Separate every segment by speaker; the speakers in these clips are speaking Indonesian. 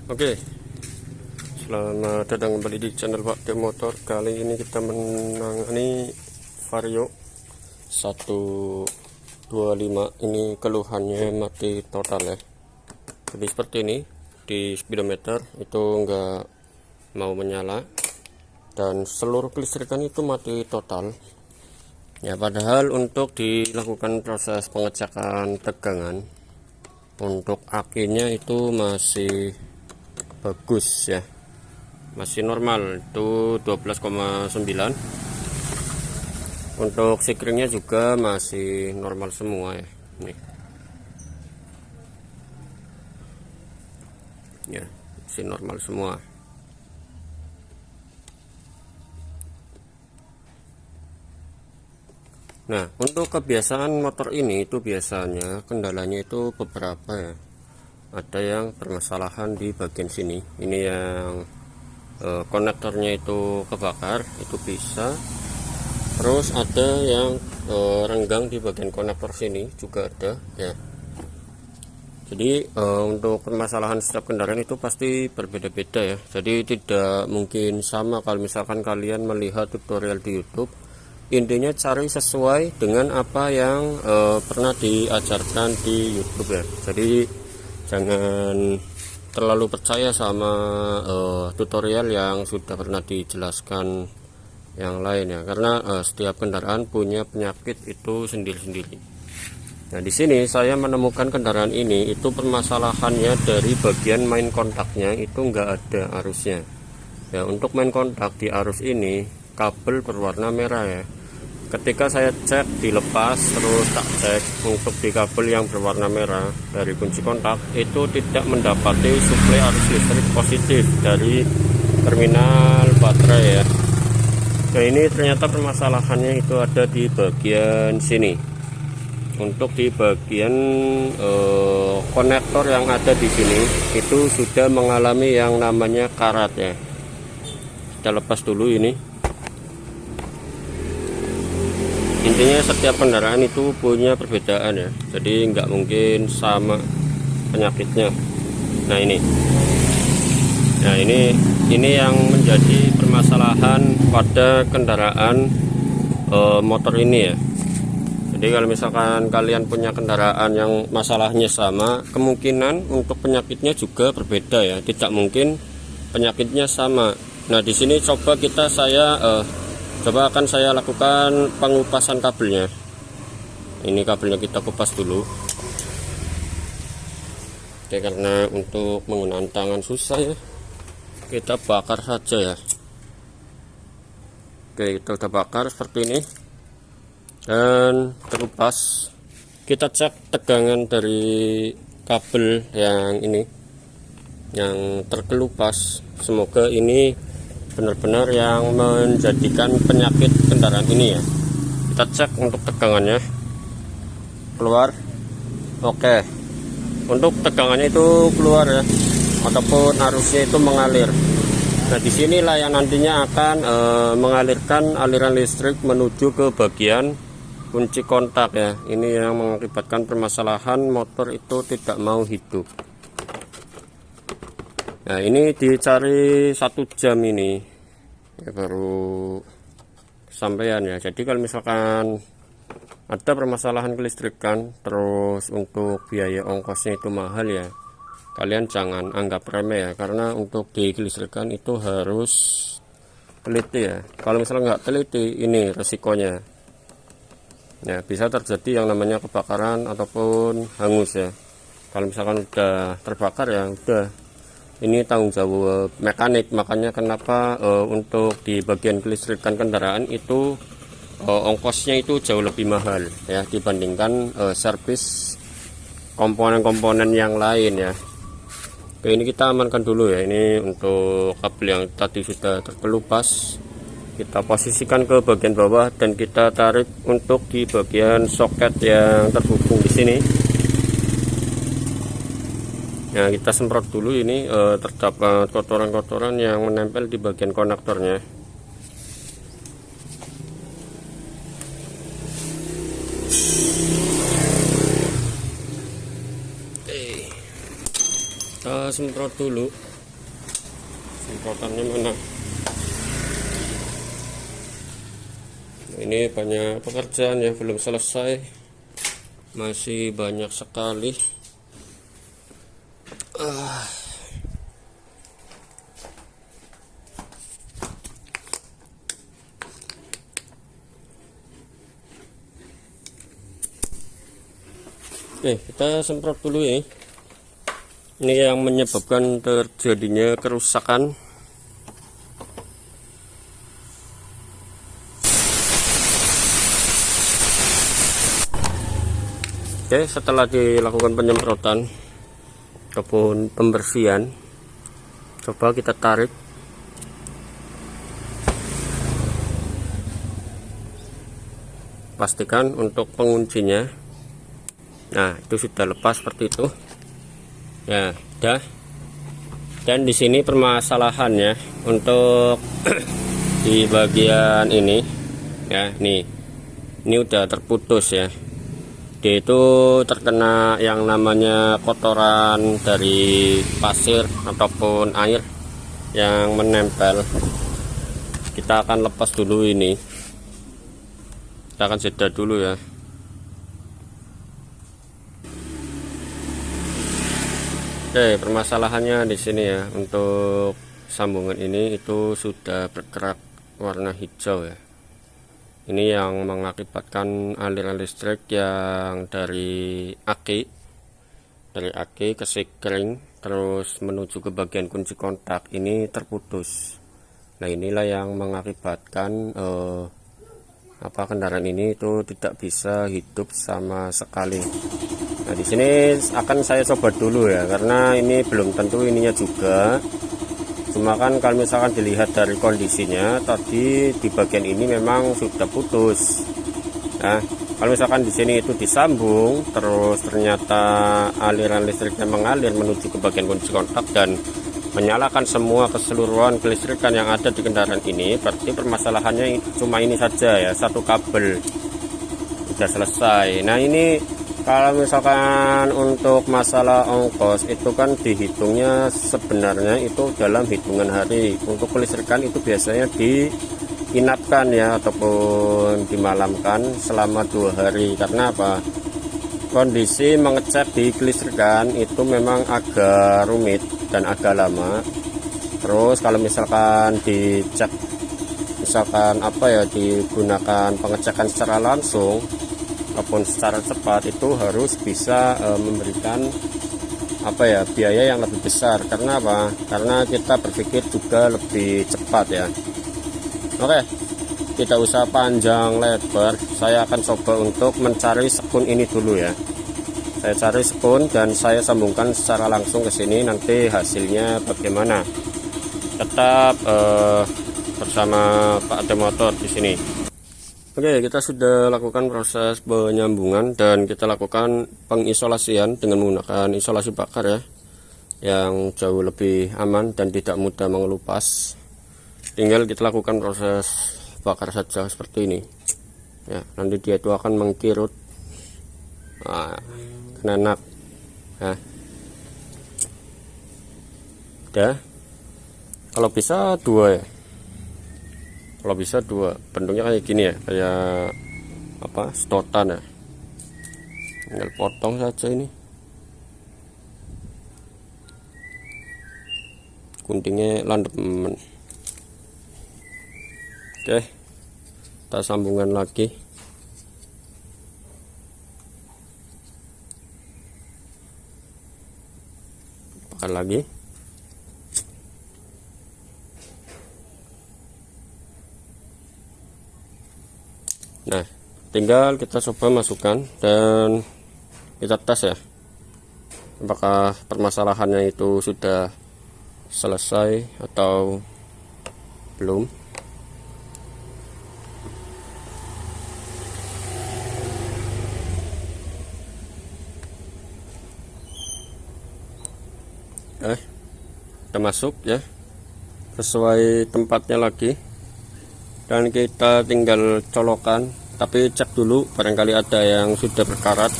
Speaker 1: Oke, selamat datang kembali di channel Pak Tio Motor. Kali ini kita menangani Vario 125. Ini keluhannya mati total ya. Jadi seperti ini, di speedometer itu enggak mau menyala dan seluruh kelistrikan itu mati total ya. Padahal untuk dilakukan proses pengecekan tegangan untuk akinya itu masih bagus ya, masih normal, itu 12,9. untuk sikringnya juga masih normal semua ya. Nih ya, masih normal semua. Nah, untuk kebiasaan motor ini itu biasanya kendalanya itu beberapa ya. Ada yang permasalahan di bagian sini, ini yang konektornya itu kebakar, itu bisa. Terus ada yang renggang di bagian konektor sini juga ada ya. Jadi untuk permasalahan setiap kendaraan itu pasti berbeda-beda ya. Jadi tidak mungkin sama kalau misalkan kalian melihat tutorial di YouTube. Intinya cari sesuai dengan apa yang pernah diajarkan di YouTube ya. Jadi jangan terlalu percaya sama tutorial yang sudah pernah dijelaskan yang lain ya, karena setiap kendaraan punya penyakit itu sendiri-sendiri. Nah, di sini saya menemukan kendaraan ini itu permasalahannya dari bagian main kontaknya itu enggak ada arusnya. Ya, untuk main kontak di arus ini kabel berwarna merah ya. Ketika saya cek dilepas, terus tak cek untuk di kabel yang berwarna merah dari kunci kontak itu tidak mendapati suplai arus listrik positif dari terminal baterai ya. Nah, ini ternyata permasalahannya itu ada di bagian sini. Untuk di bagian konektor yang ada di sini itu sudah mengalami yang namanya karat ya. Kita lepas dulu ini. Intinya setiap kendaraan itu punya perbedaan ya, jadi nggak mungkin sama penyakitnya. Nah ini yang menjadi permasalahan pada kendaraan motor ini ya. Jadi kalau misalkan kalian punya kendaraan yang masalahnya sama, kemungkinan untuk penyakitnya juga berbeda ya, tidak mungkin penyakitnya sama. Nah, di sini coba akan saya lakukan pengupasan kabelnya. Ini kabelnya kita kupas dulu. Oke, karena untuk menggunakan tangan susah ya, kita bakar saja ya. Oke, kita udah bakar seperti ini dan terkupas. Kita cek tegangan dari kabel yang ini yang terkelupas. Semoga ini benar-benar yang menjadikan penyakit kendaraan ini ya. Kita cek untuk tegangannya keluar. Oke, untuk tegangannya itu keluar ya, ataupun arusnya itu mengalir. Nah, disinilah yang nantinya akan mengalirkan aliran listrik menuju ke bagian kunci kontak ya. Ini yang mengakibatkan permasalahan motor itu tidak mau hidup. Nah, ini dicari 1 jam ini ya, baru sampean ya. Jadi kalau misalkan ada permasalahan kelistrikan terus untuk biaya ongkosnya itu mahal ya, kalian jangan anggap remeh ya, karena untuk di kelistrikan itu harus teliti ya. Kalau misalnya nggak teliti, ini resikonya ya, bisa terjadi yang namanya kebakaran ataupun hangus ya. Kalau misalkan udah terbakar ya udah, ini tanggung jawab mekanik. Makanya kenapa untuk di bagian kelistrikan kendaraan itu ongkosnya itu jauh lebih mahal ya dibandingkan servis komponen-komponen yang lain ya. Oke, ini kita amankan dulu ya. Ini untuk kabel yang tadi sudah terkelupas, kita posisikan ke bagian bawah dan kita tarik untuk di bagian soket yang terhubung di sini. Nah, kita semprot dulu ini terdapat kotoran-kotoran yang menempel di bagian konektornya. Kita semprot dulu semprotannya mana. Ini banyak pekerjaan yang belum selesai, masih banyak sekali. Oke, kita semprot dulu ya. Ini yang menyebabkan terjadinya kerusakan. Oke, setelah dilakukan penyemprotan ataupun pembersihan, coba kita tarik. Pastikan untuk penguncinya. Nah, itu sudah lepas seperti itu. Ya, udah. Dan di sini permasalahannya untuk di bagian ini, ya, nih, ini udah terputus ya. Dia itu terkena yang namanya kotoran dari pasir ataupun air yang menempel. Kita akan lepas dulu ini. Kita akan jeda dulu ya. Oke, permasalahannya di sini ya. Untuk sambungan ini itu sudah bergerak warna hijau ya. Ini yang mengakibatkan aliran listrik yang dari aki ke sekring terus menuju ke bagian kunci kontak ini terputus. Nah, inilah yang mengakibatkan kendaraan ini itu tidak bisa hidup sama sekali. Nah, di sini akan saya coba dulu ya, karena ini belum tentu ininya juga. Cuma kan kalau misalkan dilihat dari kondisinya tadi di bagian ini memang sudah putus. Nah, kalau misalkan di sini itu disambung terus ternyata aliran listriknya mengalir menuju ke bagian kunci kontak dan menyalakan semua keseluruhan kelistrikan yang ada di kendaraan ini, berarti permasalahannya cuma ini saja ya, satu kabel sudah selesai. Nah, ini kalau misalkan untuk masalah ongkos itu kan dihitungnya sebenarnya itu dalam hitungan hari. Untuk kelistrikan itu biasanya diinapkan ya ataupun dimalamkan selama 2 hari. Karena apa? Kondisi mengecek di kelistrikan itu memang agak rumit dan agak lama. Terus kalau misalkan dicek, misalkan digunakan pengecekan secara langsung ataupun secara cepat, itu harus bisa memberikan biaya yang lebih besar. Karena apa? Karena kita berpikir juga lebih cepat ya. Oke, tidak usah panjang lebar, saya akan coba untuk mencari sekun ini dulu ya. Saya cari sekun dan saya sambungkan secara langsung ke sini, nanti hasilnya bagaimana. Tetap bersama Pak Demotor di sini. Oke, kita sudah lakukan proses penyambungan dan kita lakukan pengisolasian dengan menggunakan isolasi bakar ya, yang jauh lebih aman dan tidak mudah mengelupas. Tinggal kita lakukan proses bakar saja seperti ini ya, nanti dia itu akan mengkirut. Nah, enak ya. Udah, kalau bisa 2 ya. Kalau bisa 2, bentuknya kayak gini ya, kayak sedotan ya. Tinggal potong saja ini guntingnya landep. Oke, kita sambungan lagi. Bakar lagi. Nah, tinggal kita coba masukkan dan kita tes ya, apakah permasalahannya itu sudah selesai atau belum. Kita masuk ya sesuai tempatnya lagi, dan kita tinggal colokan, tapi cek dulu barangkali ada yang sudah berkarat.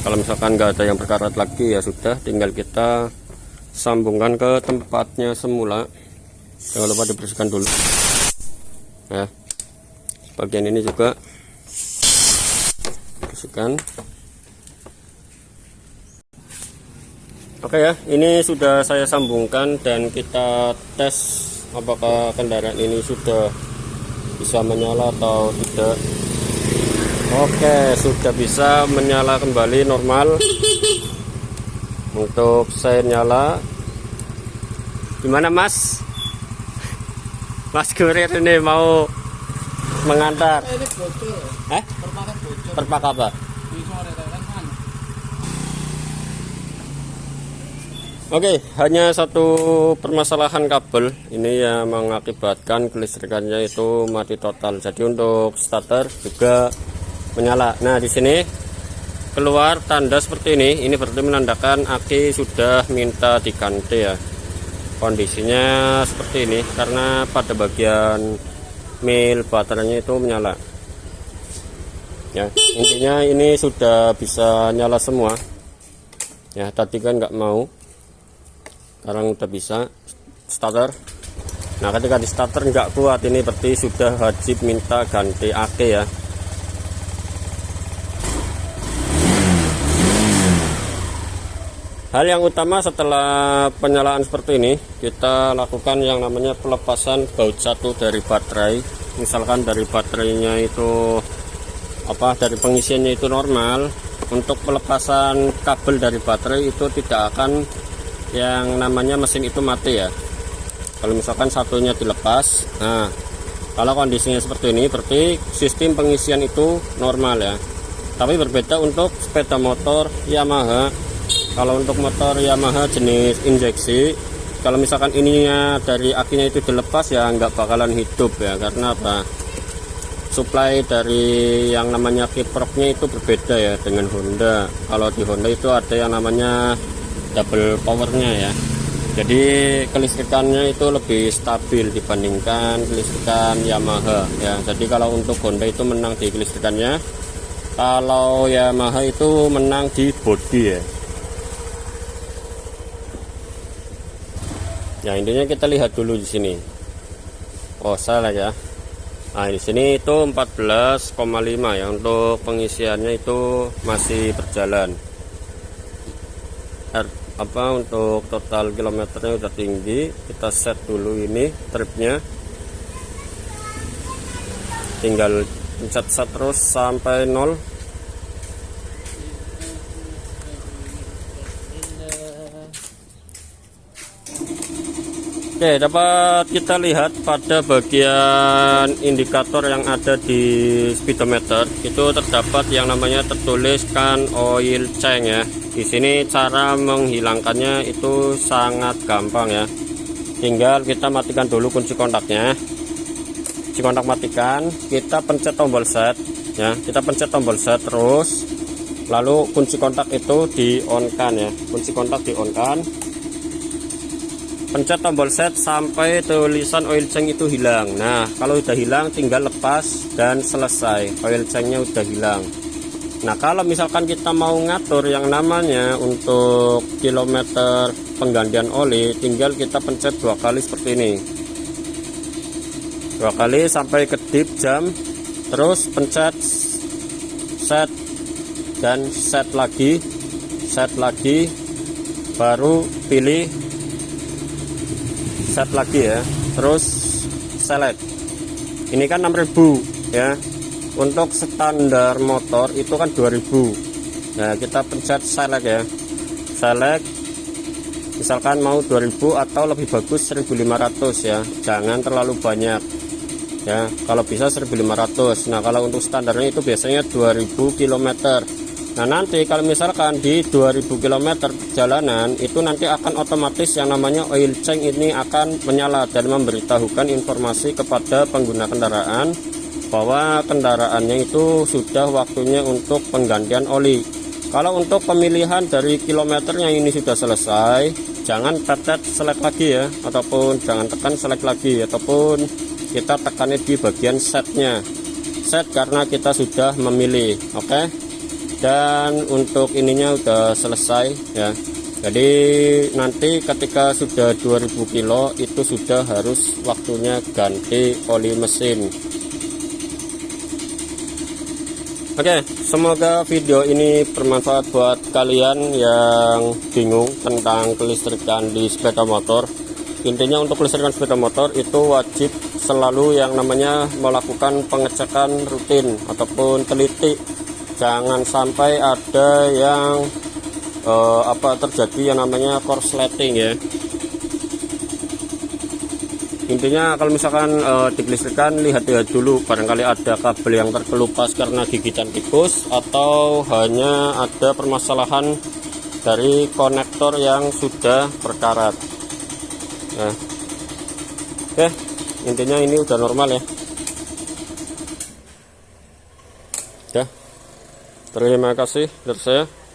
Speaker 1: Kalau misalkan nggak ada yang berkarat lagi ya sudah, tinggal kita sambungkan ke tempatnya semula. jangan lupa dibersihkan dulu ya. Bagian ini juga bersihkan. Oke ya, ini sudah saya sambungkan dan kita tes apakah kendaraan ini sudah bisa menyala atau tidak. Oke, sudah bisa menyala kembali normal. Untuk saya nyala. Gimana Mas? Mas kurir ini mau mengantar.
Speaker 2: Ini bocor. Perpakat bocor.
Speaker 1: Perpak apa? Oke, hanya satu permasalahan kabel ini yang mengakibatkan kelistrikannya itu mati total. Jadi untuk starter juga menyala. Nah, di sini keluar tanda seperti ini berarti menandakan aki sudah minta diganti ya. Kondisinya seperti ini karena pada bagian mil baterainya itu menyala. Ya, intinya ini sudah bisa nyala semua. Ya, tadi kan nggak mau. Sekarang udah bisa starter. Nah, ketika di starter nggak kuat ini berarti sudah wajib minta ganti aki ya. Hal yang utama setelah penyalaan seperti ini, kita lakukan yang namanya pelepasan baut satu dari baterai. Misalkan dari baterainya itu dari pengisiannya itu normal, untuk pelepasan kabel dari baterai itu tidak akan yang namanya mesin itu mati ya. Kalau misalkan satunya dilepas, nah kalau kondisinya seperti ini berarti sistem pengisian itu normal ya. Tapi berbeda untuk sepeda motor Yamaha. Kalau untuk motor Yamaha jenis injeksi, kalau misalkan ininya dari akinya itu dilepas ya nggak bakalan hidup ya. Karena apa? Supply dari yang namanya kiproknya itu berbeda ya dengan Honda. Kalau di Honda itu ada yang namanya double powernya ya, jadi kelistrikannya itu lebih stabil dibandingkan kelistrikan Yamaha ya. Jadi kalau untuk Honda itu menang di kelistrikannya, kalau Yamaha itu menang di bodi ya. Ya intinya kita lihat dulu di sini. Oh salah ya. Nah di sini itu 14,5 ya, untuk pengisiannya itu masih berjalan. Untuk total kilometernya udah tinggi, kita set dulu ini tripnya, tinggal pencet set terus sampai 0. Oke, dapat kita lihat pada bagian indikator yang ada di speedometer itu terdapat yang namanya tertuliskan oil change ya. Di sini cara menghilangkannya itu sangat gampang ya. Tinggal kita matikan dulu kunci kontaknya. Kunci kontak matikan, kita pencet tombol set ya. Kita pencet tombol set terus, lalu kunci kontak itu di on kan ya. Kunci kontak di on kan. Pencet tombol set sampai tulisan oil change itu hilang. Nah, kalau udah hilang tinggal lepas dan selesai. Oil change-nya udah hilang. Nah, kalau misalkan kita mau ngatur yang namanya untuk kilometer penggantian oli, tinggal kita pencet 2 kali seperti ini. 2 kali sampai kedip jam, terus pencet set dan set lagi, baru pilih set lagi ya, terus select. Ini kan 6.000 ya. Untuk standar motor itu kan 2.000. Nah, kita pencet select ya. Select misalkan mau 2.000 atau lebih bagus 1.500 ya. Jangan terlalu banyak. Ya, kalau bisa 1.500. Nah, kalau untuk standarnya itu biasanya 2.000 km. Nah, nanti kalau misalkan di 2000 km perjalanan itu nanti akan otomatis yang namanya oil change ini akan menyala dan memberitahukan informasi kepada pengguna kendaraan bahwa kendaraannya itu sudah waktunya untuk penggantian oli. Kalau untuk pemilihan dari kilometernya ini sudah selesai, jangan pencet select lagi ya, ataupun jangan tekan select lagi, ataupun kita tekannya di bagian setnya. Set karena kita sudah memilih, oke. Dan untuk ininya udah selesai ya. Jadi nanti ketika sudah 2000 kilo itu sudah harus waktunya ganti oli mesin. Oke, semoga video ini bermanfaat buat kalian yang bingung tentang kelistrikan di sepeda motor. Intinya untuk kelistrikan sepeda motor itu wajib selalu yang namanya melakukan pengecekan rutin ataupun teliti. Jangan sampai ada yang terjadi yang namanya korsleting ya. Intinya kalau misalkan dikelistrikan, lihat-lihat dulu barangkali ada kabel yang terkelupas karena gigitan tikus atau hanya ada permasalahan dari konektor yang sudah berkarat ya. Oke, intinya ini udah normal ya. Terima kasih dari saya.